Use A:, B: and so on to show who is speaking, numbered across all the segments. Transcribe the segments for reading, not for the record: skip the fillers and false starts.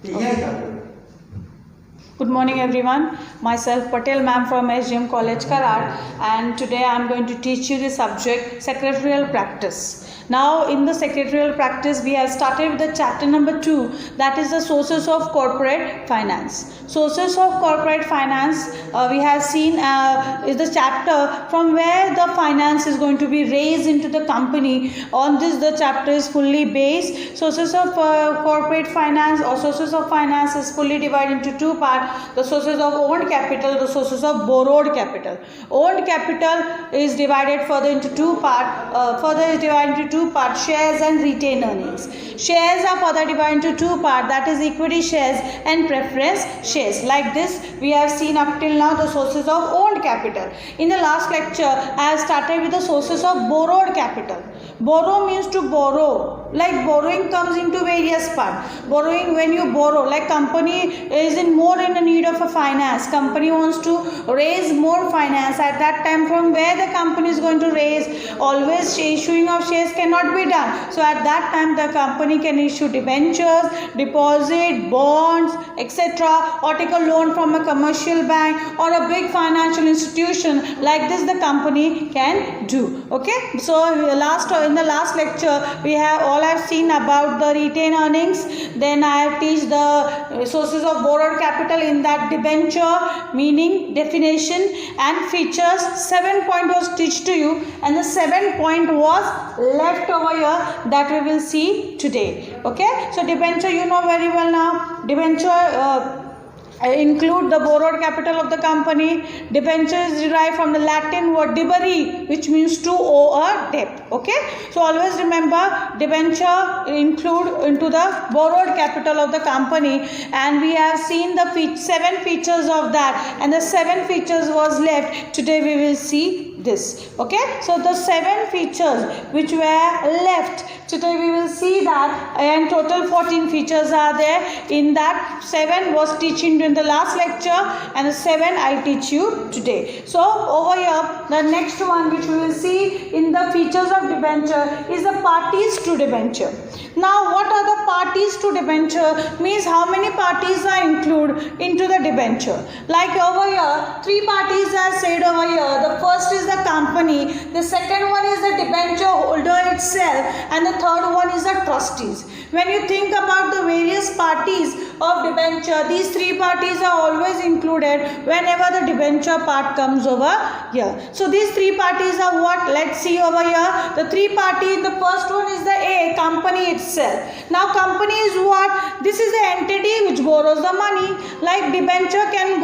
A: Good morning everyone. Myself Patel ma'am from SGM College Karad, and today I am going to teach you the subject secretarial practice. Now in the secretarial practice we have started with the chapter number 2, that is the sources of corporate finance. Sources of corporate finance we have seen is the chapter from where the finance is going to be raised into the company. On this the chapter is fully based. Sources of corporate finance or sources of finance is fully divided into two parts: the sources of owned capital, the sources of borrowed capital. Owned capital is divided further into two parts, shares and retained earnings. Shares are further divided into two parts, that is equity shares and preference shares. Like this we have seen up till now the sources of owned capital. In the last lecture I have started with the sources of borrowed capital. Borrow means to borrow, like borrowing comes into various parts. Borrowing, when you borrow, like company is more in the need of a finance, company wants to raise more finance. At that time, from where the company is going to raise, always issuing of shares cannot be done. So at that time the company can issue debentures, deposit, bonds, etc., or take a loan from a commercial bank or a big financial institution. Like this the company can do. Okay, so in the last lecture we have seen about the retained earnings. Then I have teach the sources of borrowed capital. In that debenture meaning, definition and features. 7 point was teach to you, and the 7 point was left over here that we will see today. Okay, so debenture you know very well now. Debenture include the borrowed capital of the company. Debenture is derived from the Latin word debere, which means to owe a debt. Okay, so always remember debenture include into the borrowed capital of the company, and we have seen the 7 features of that, and the 7 features was left. Today we will see this. Okay, so the 7 features which were left, today we will see that, and total 14 features are there. In that 7 was teaching in the last lecture, and the 7 I teach you today. So over here the next one which we will see in the features of debenture is the parties to debenture. Now what are the parties to debenture? Means how many parties are included into the debenture. Like over here 3 parties are said over here. The first is the company, the second one is the debenture holder itself, and the third one is the trustees. When you think about the various parties of debenture, these 3 parties are always included whenever the debenture part comes over here. So these 3 parties are what? Let's see over here. The 3 parties, the first one is the A, company itself. Now company is what? This is the entity which borrows the money. Like debenture can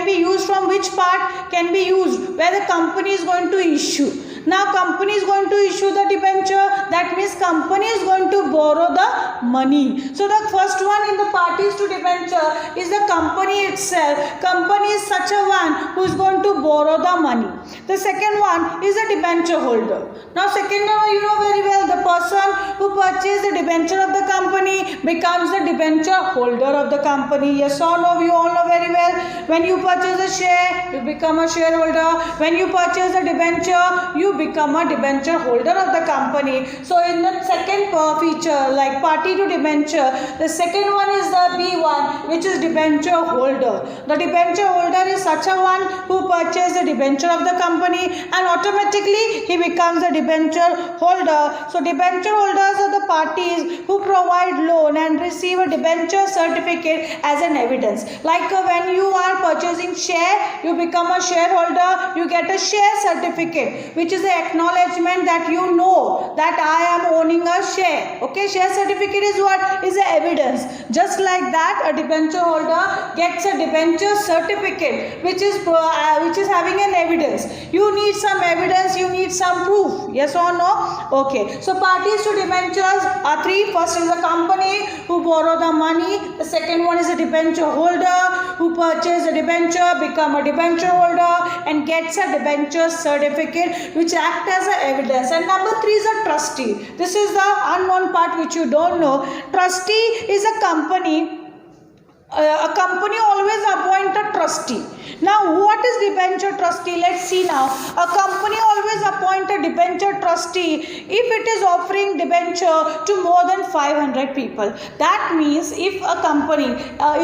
A: be used from which part? Can be used where the company is going to issue. Now company is going to issue the debenture, that means company is going to borrow the money. So the first one in the parties to debenture is the company itself. Company is such a one who is going to borrow the money. The second one is the debenture holder. Now second one you know very well, the person who purchased the debenture of the company becomes the debenture holder of the company. Yes or no? You all know very well. When you purchase a share, you become a shareholder. When you purchase a debenture, you become a debenture holder of the company. So in the second feature, like party to debenture, the second one is the B1, which is debenture holder. The debenture holder is such a one who purchased the debenture of the company, and automatically he becomes a debenture holder. So debenture holders are the parties who provide loan and receive a debenture certificate as an evidence. Like when you are purchasing share, you become a shareholder, you get a share certificate, which is the acknowledgement that you know that I am owning a share. Okay, share certificate is what? Is the evidence. Just like that, a debenture holder gets a debenture certificate which is having an evidence. You need some evidence, you need some proof. Yes or no? Okay, so parties to debentures are 3. First is the company who borrow the money. The second one is a debenture holder who purchase a debenture, become a debenture holder and gets a debenture certificate which act as a evidence. And number 3 is a trustee. This is the unknown part which you don't know. Trustee is a company a company always appoint a trustee. Now what is debenture trustee? Let's see now. A company always appoint a debenture trustee if it is offering debenture to more than 500 people. That means if a company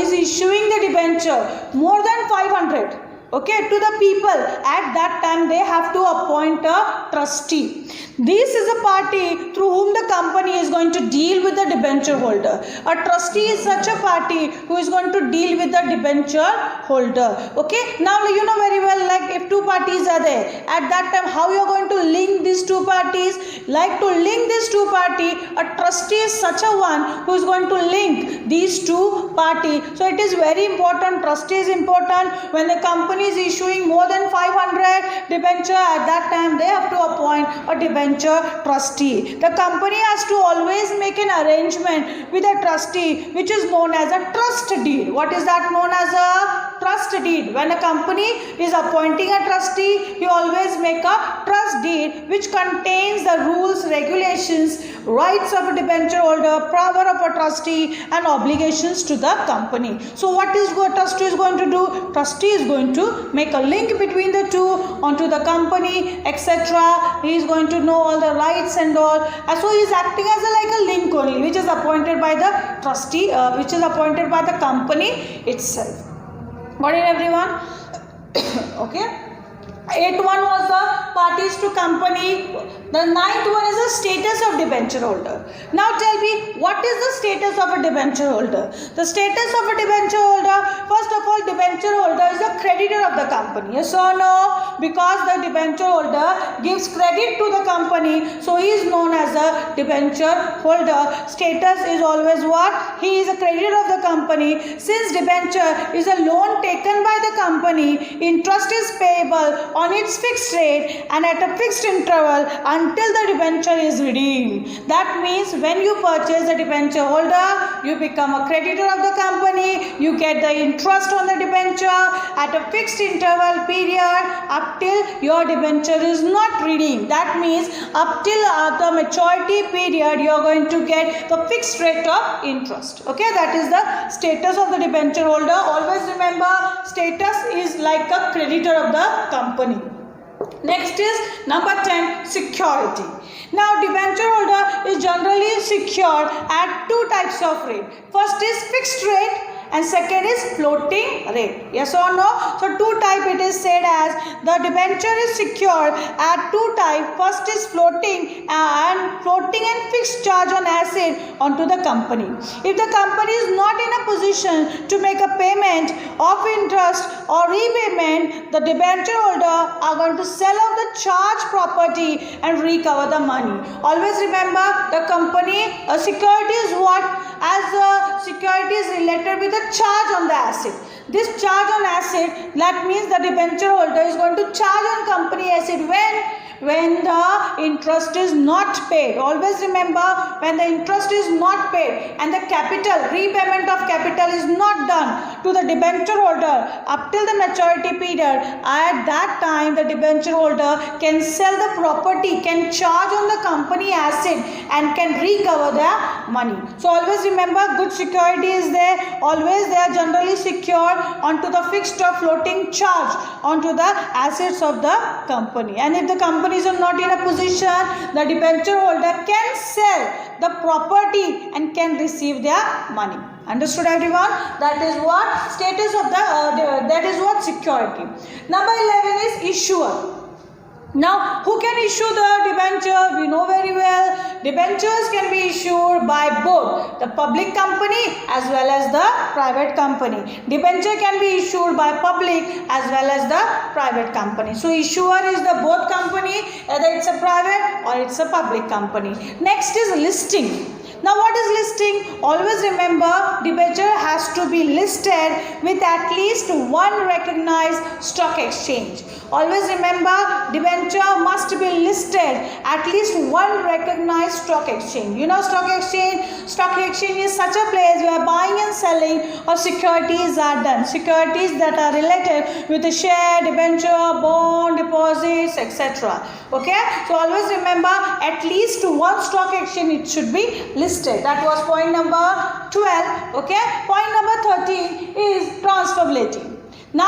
A: is issuing the debenture more than 500, okay, to the people, at that time they have to appoint a trustee. This is a party through whom the company is going to deal with the debenture holder. A trustee is such a party who is going to deal with the debenture holder. Okay, now you know very well, like if two parties are there, at that time how you are going to link these two parties? Like to link these two parties, a trustee is such a one who is going to link these two parties. So it is very important. Trustee is important. When the company is issuing more than 500 debenture, at that time they have to appoint a debenture trustee. The company has to always make an arrangement with a trustee which is known as a trust deed. What is that known as? A trust deed. When a company is appointing a trustee, you always make a trust deed which contains the rules, regulations, rights of a debenture holder, power of a trustee and obligations to the company. So what is what trustee is going to do? Trustee is going to make a link between the two onto the company, etc. He is going to know all the rights and all. So he is acting as like a link only, which is appointed by the trustee, which is appointed by the company itself. Got it, everyone? Okay. 8th one was the parties to company. The 9th one is the status of debenture holder. Now tell me, what is the status of a debenture holder? The status of a debenture holder, first of all, debenture holder is a creditor of the company. Yes or no? Because the debenture holder gives credit to the company, so he is known as a debenture holder. Status is always what? He is a creditor of the company. Since debenture is a loan taken by the company, interest is payable on its fixed rate and at a fixed interval until the debenture is redeemed. That means when you purchase a debenture holder, you become a creditor of the company, you get the interest on the debenture at a fixed interval period up till your debenture is not redeemed. That means up till the maturity period, you are going to get the fixed rate of interest. Okay, that is the status of the debenture holder. Always remember, status is like a creditor of the company. Next is number 10, security. Now debenture holder is generally secured at two types of rate. First is fixed rate and second is floating rate. Yes or no? So two type it is said as the debenture is secured at two type. First is floating and fixed charge on asset onto the company. If the company is not in a position to make a payment of interest or repayment, the debenture holder are going to sell off the charged property and recover the money. Always remember, the company security is what? As security is related with the charge on the asset. This charge on asset, that means the debenture holder is going to charge on company asset when the interest is not paid. Always remember, when the interest is not paid and the repayment of capital is not done to the debenture holder up till the maturity period, at that time the debenture holder can sell the property, can charge on the company asset and can recover their money. So always remember, good security is there. Always they are generally secured onto the fixed or floating charge onto the assets of the company. And if the companies are not in a position, the debenture holder can sell the property and can receive their money. Understood, everyone? That is what status of the that is what security. Number 11 is issuer. Now, who can issue the debenture? We know very well, debentures can be issued by both the public company as well as the private company. Debenture can be issued by public as well as the private company. So, issuer is the both company, whether it's a private or it's a public company. Next is listing. Now what is listing? Always remember, debenture has to be listed with at least one recognized stock exchange. Always remember, debenture must be listed at least one recognized stock exchange. You know stock exchange? Stock exchange is such a place where buying and selling of securities are done. Securities that are related with the share, debenture, bond, deposits, etc. Okay? So always remember, at least one stock exchange it should be listed. That was point number number 12. Okay. Point number 13 is transferability. Now,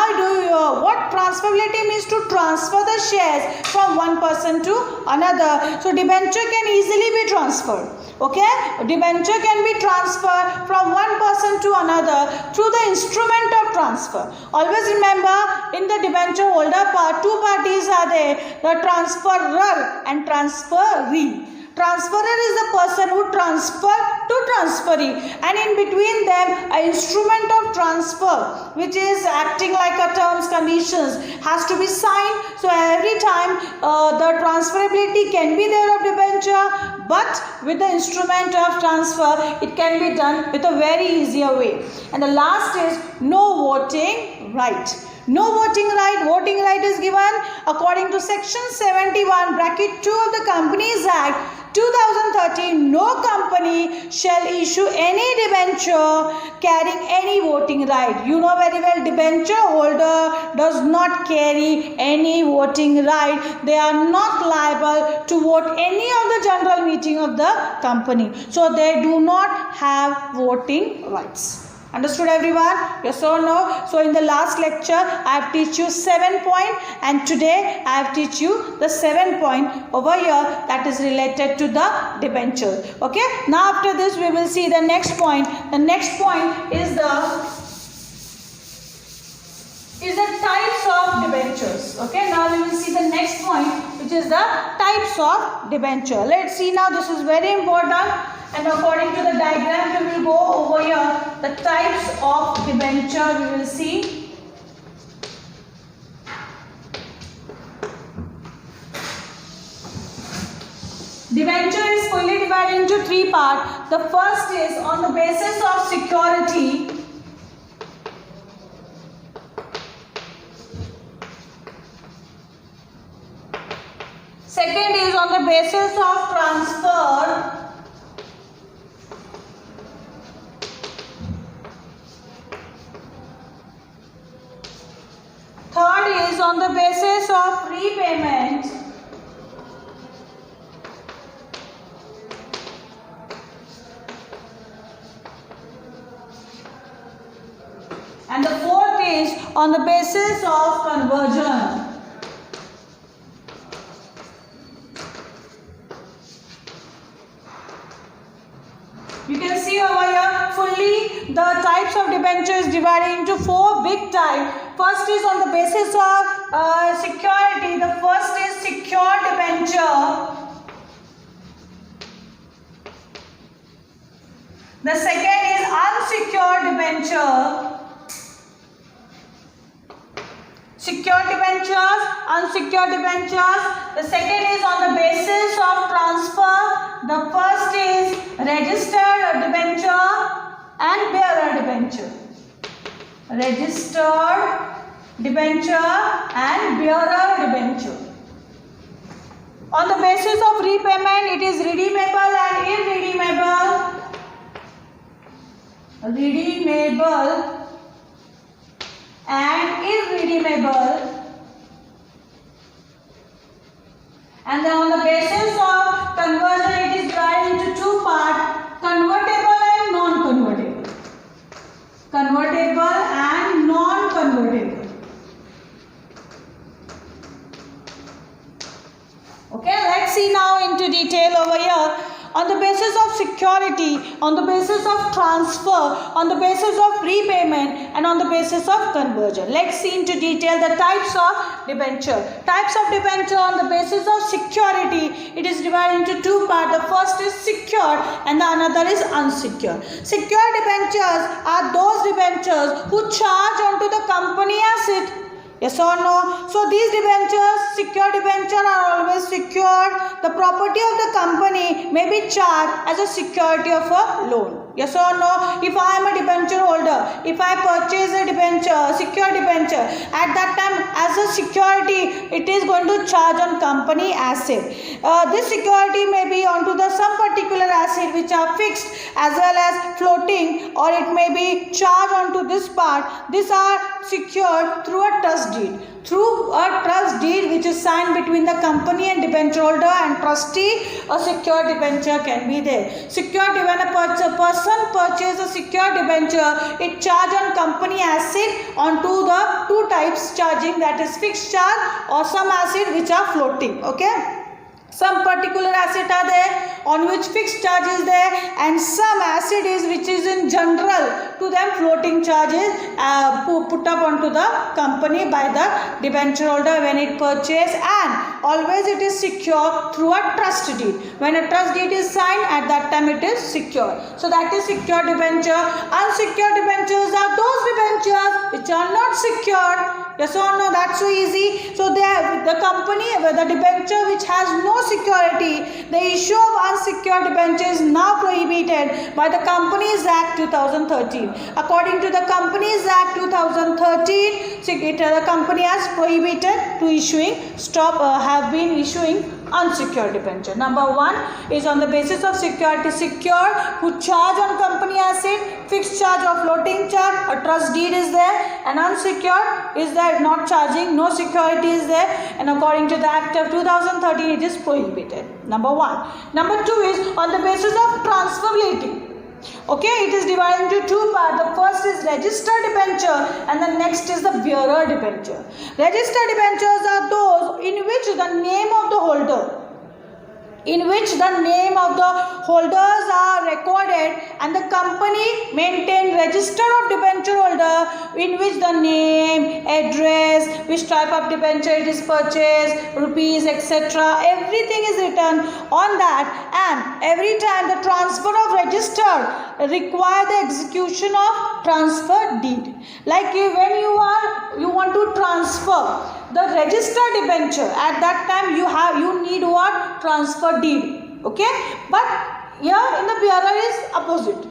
A: what transferability means? To transfer the shares from one person to another. So, debenture can easily be transferred. Okay, debenture can be transferred from one person to another through the instrument of transfer. Always remember, in the debenture holder part, two parties are there: the transferor and transferee. Transferor is the person who transfer to transferee, and in between them an instrument of transfer which is acting like a terms conditions has to be signed. So every time the transferability can be there of debenture, but with the instrument of transfer it can be done with a very easier way. And the last is no voting right. No voting right. Voting right is given according to section 71 bracket 2 of the Companies Act 2013. No company shall issue any debenture carrying any voting right. You know very well, debenture holder does not carry any voting right. They are not liable to vote any of the general meeting of the company. So they do not have voting rights. Understood everyone? Yes or no? So in the last lecture I have teach you 7 points, and today I have teach you the 7 point over here that is related to the debenture. Okay. Now after this we will see the next point. The next point is the types of debentures. Okay. Now we will see the next point, which is the types of debenture. Let's see now. This is very important. And according to the diagram, we will go over here the types of debenture we will see. Debenture is fully divided into three parts. The first is on the basis of security. Second is on the basis of transfer. Third is on the basis of repayment. And the fourth is on the basis of conversion. You can see over here fully the types of debenture is divided into four big types. First is on the basis of security. The first is secure debenture. The second is unsecured debenture. Secure debentures, unsecured debentures. The second is on the basis of transfer. The first is registered debenture and bearer debenture. Registered debenture and bearer debenture. On the basis of repayment, it is redeemable and irredeemable. Redeemable and irredeemable. And then on the basis of conversion, it is divided into two parts: convertible and non-convertible. Convertible and non-convertible. Okay, let's see now into detail over here. On the basis of security, on the basis of transfer, on the basis of repayment, and on the basis of conversion. Let's see into detail the types of debenture. Types of debenture on the basis of security, it is divided into two parts. The first is secured and the another is unsecured. Secured debentures are those debentures who charge onto the company asset. Yes or no? So these debentures, secured debentures are always secured. The property of the company may be charged as a security of a loan. Yes or no? If I am a debenture holder, if I purchase a debenture, secured debenture, at that time as a security, it is going to charge on company asset. This security may be onto the some particular asset which are fixed as well as floating or it may be charged onto this part. These are secured through a trust deed. Through a trust deed which is signed between the company and debenture holder and trustee, a secured debenture can be there. Secured, when a person purchases a secured debenture, it charge on company asset onto the two types charging, that is fixed charge or some asset which are floating. Okay. Some particular asset are there on which fixed charge is there, and some asset is which is in general to them floating charges put up onto the company by the debenture holder when it purchase, and always it is secure through a trust deed. When a trust deed is signed, at that time it is secure. So that is secured debenture. Unsecured debentures are those debentures which are not secured. Yes or no? That's so easy. So they have the company, the debenture which has no security, the issue of unsecured debenture is now prohibited by the Companies Act 2013. According to the Companies Act 2013, the company has prohibited to have been issuing unsecured debenture. Number 1 is on the basis of security, secured who charge on company asset, fixed charge or floating charge, a trust deed is there, and unsecured is there not charging, no security is there, and according to the Act of 2013 it is prohibited. Number 1. Number 2 is on the basis of transferability. Okay, it is divided into two parts. The first is registered debenture and the next is the bearer debenture. Registered debentures are those in which the name of the holders are recorded, and the company maintain register of debenture holder in which the name, address, which type of debenture it is purchased, rupees, etc. Everything is written on that, and every time the transfer of register require the execution of transfer deed. Like when you want to transfer the registered debenture, at that time you need what? Transfer deed. Okay, but here in the bearer is opposite.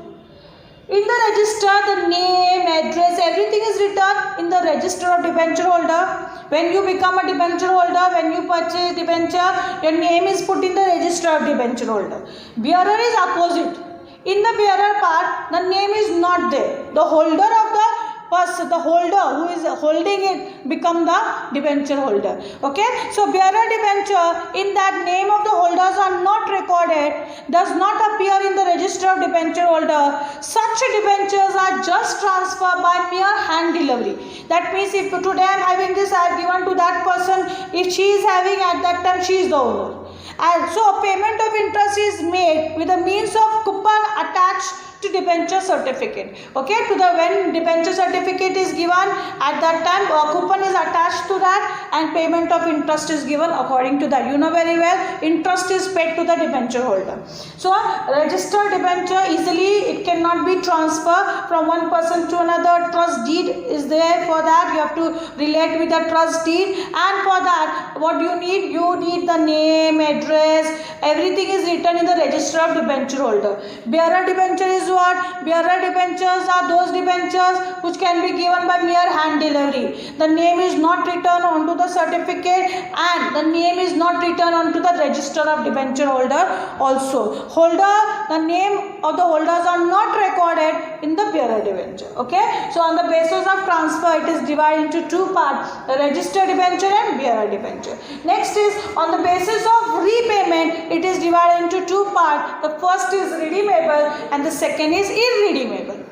A: In the register, the name, address, everything is written in the register of debenture holder. When you become a debenture holder, when you purchase debenture, your name is put in the register of debenture holder. Bearer is opposite. In the bearer part, the name is not there. The holder of the person, the holder who is holding it, become the debenture holder. Okay, so bearer debenture, in that name of the holders are not recorded, does not appear in the register of debenture holder. Such debentures are just transferred by mere hand delivery. That means if today I am having this, I have given to that person. If she is having, at that time she is the owner. And so a payment of interest is made with the means of coupon attached to debenture certificate. Okay, when debenture certificate is given, at that time a coupon is attached to that and payment of interest is given according to that. You know very well, interest is paid to the debenture holder. So registered debenture, easily it cannot be transferred from one person to another. Trust deed is there. For that you have to relate with the trust deed, and for that what do you need? You need the name, address, everything is written in the register of debenture holder. Bearer debenture is what? Bearer debentures are those debentures which can be given by mere hand delivery. The name is not written onto the certificate and the name is not written onto the register of debenture holder also. The name of the holders are not recorded in the bearer debenture. Okay, so on the basis of transfer it is divided into two parts, the registered debenture and bearer debenture. Next is on the basis of repayment, it is divided into two parts. The first is redeemable and the second is irredeemable.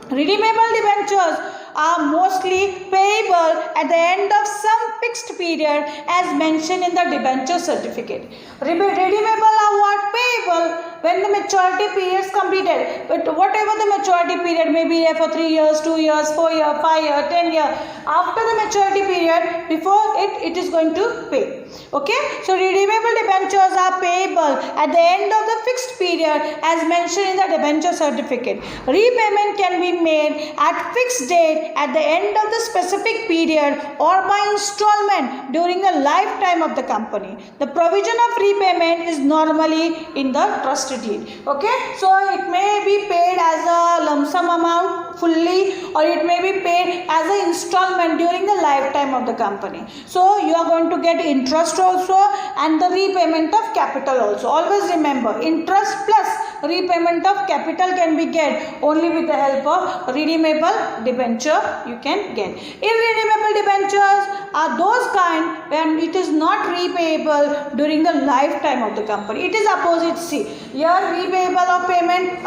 A: Redeemable debentures are mostly payable at the end of some fixed period as mentioned in the debenture certificate. Redeemable are what? Payable when the maturity period is completed. But whatever the maturity period may be there for 3 years, 2 years, 4 years, 5 years, 10 years. After the maturity period, before it is going to pay. Okay, so redeemable debentures are payable at the end of the fixed period as mentioned in the debenture certificate. Repayment can be made at fixed date at the end of the specific period or by installment during the lifetime of the company. The provision of repayment is normally in the trust deed. Okay, so it may be paid as a lump sum amount fully, or it may be paid as an installment during the lifetime of the company. So you are going to get interest also and the repayment of capital also. Always remember, interest plus repayment of capital can be get only with the help of redeemable debenture you can get. Irredeemable debentures are those kind when it is not repayable during the lifetime of the company. It is opposite. See, here repayable of payment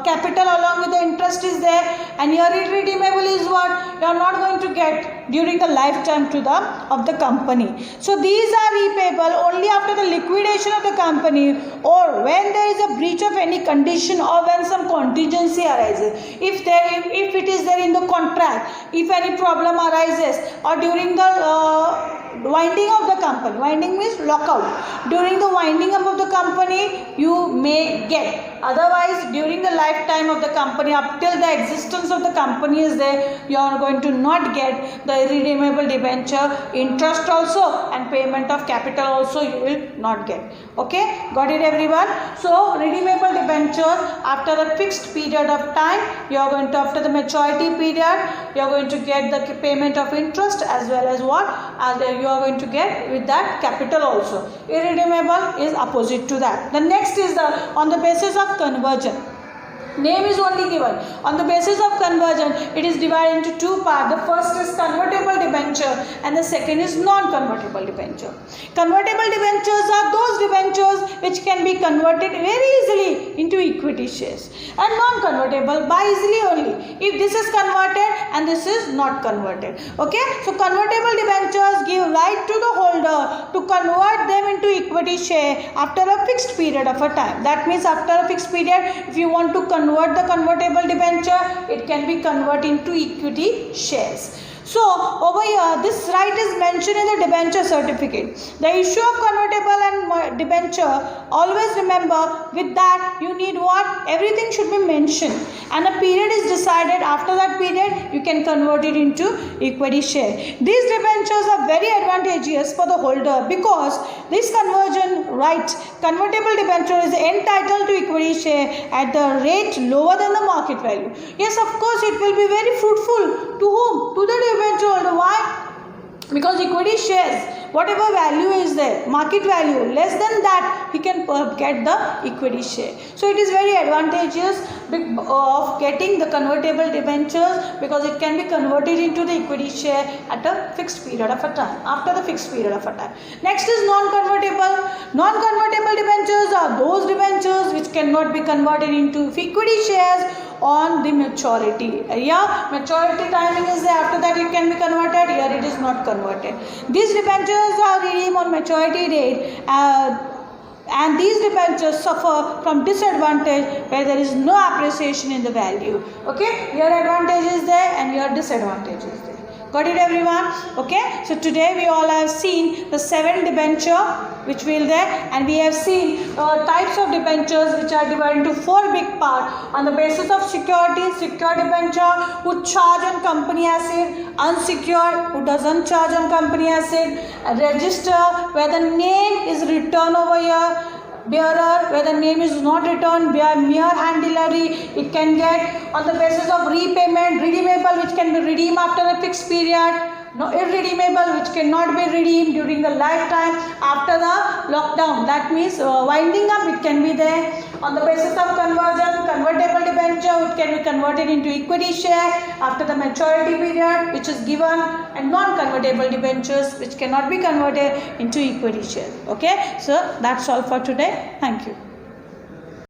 A: capital along with the interest is there, and here irredeemable is what you are not going to get during the lifetime to of the company. So these are repayable only after the liquidation of the company, or when there is a breach of any condition, or when some contingency arises. If it is there in the contract, if any problem arises, or during the winding of the company, winding means lockout, during the winding up of the company you may get. Otherwise, during the lifetime of the company, up till the existence of the company is there, you are going to not get the irredeemable debenture. Interest also and payment of capital also you will not get. Okay, got it everyone? So redeemable debenture, after a fixed period of time, you are going to, after the maturity period, you are going to get the payment of interest as well as what, as you are going to get with that capital also. Irredeemable is opposite to that. The next is the on the basis of conversion. Name is only given. On the basis of conversion, it is divided into two parts. The first is convertible debenture and the second is non-convertible debenture. Convertible debentures are those debentures which can be converted very easily into equity shares, and non-convertible by easily only if this is converted and this is not converted. Okay, so convertible debentures give right to the holder to convert them into equity share after a fixed period of a time. That means after a fixed period, if you want to convert the convertible debenture, it can be converted into equity shares. So over here, this right is mentioned in the debenture certificate. The issue of convertible and debenture, always remember with that you need what? Everything should be mentioned, and a period is decided. After that period, you can convert it into equity share. These debentures are very advantageous for the holder because this conversion right, convertible debenture is entitled to equity share at the rate lower than the market value. Yes, of course, it will be very fruitful to whom? To the debenture holder. Why? Because equity shares, whatever value is there, market value, less than that, he can get the equity share. So it is very advantageous of getting the convertible debentures because it can be converted into the equity share at a fixed period of a time, after the fixed period of a time. Next is non-convertible. Non-convertible debentures are those debentures which cannot be converted into equity shares on the maturity. Yeah, maturity timing is there. After that it can be converted. Here it is not converted. These debentures are redeemed on maturity date, and these debentures suffer from disadvantage where there is no appreciation in the value. Okay, here advantage is there and here disadvantage is there. Got it everyone? Okay, so today we all have seen the 7 debenture which will there, and we have seen types of debentures which are divided into 4 big parts. On the basis of security, secure debenture who charge on company asset, unsecured who doesn't charge on company asset, register where the name is written over here, bearer where the name is not returned, mere handlery it can get. On the basis of repayment, redeemable which can be redeemed after a fixed period, no irredeemable which cannot be redeemed during the lifetime after the lockdown. That means winding up it can be there. On the basis of conversion, convertible debenture which can be converted into equity share after the maturity period which is given, and non-convertible debentures which cannot be converted into equity share. Okay, so that's all for today. Thank you.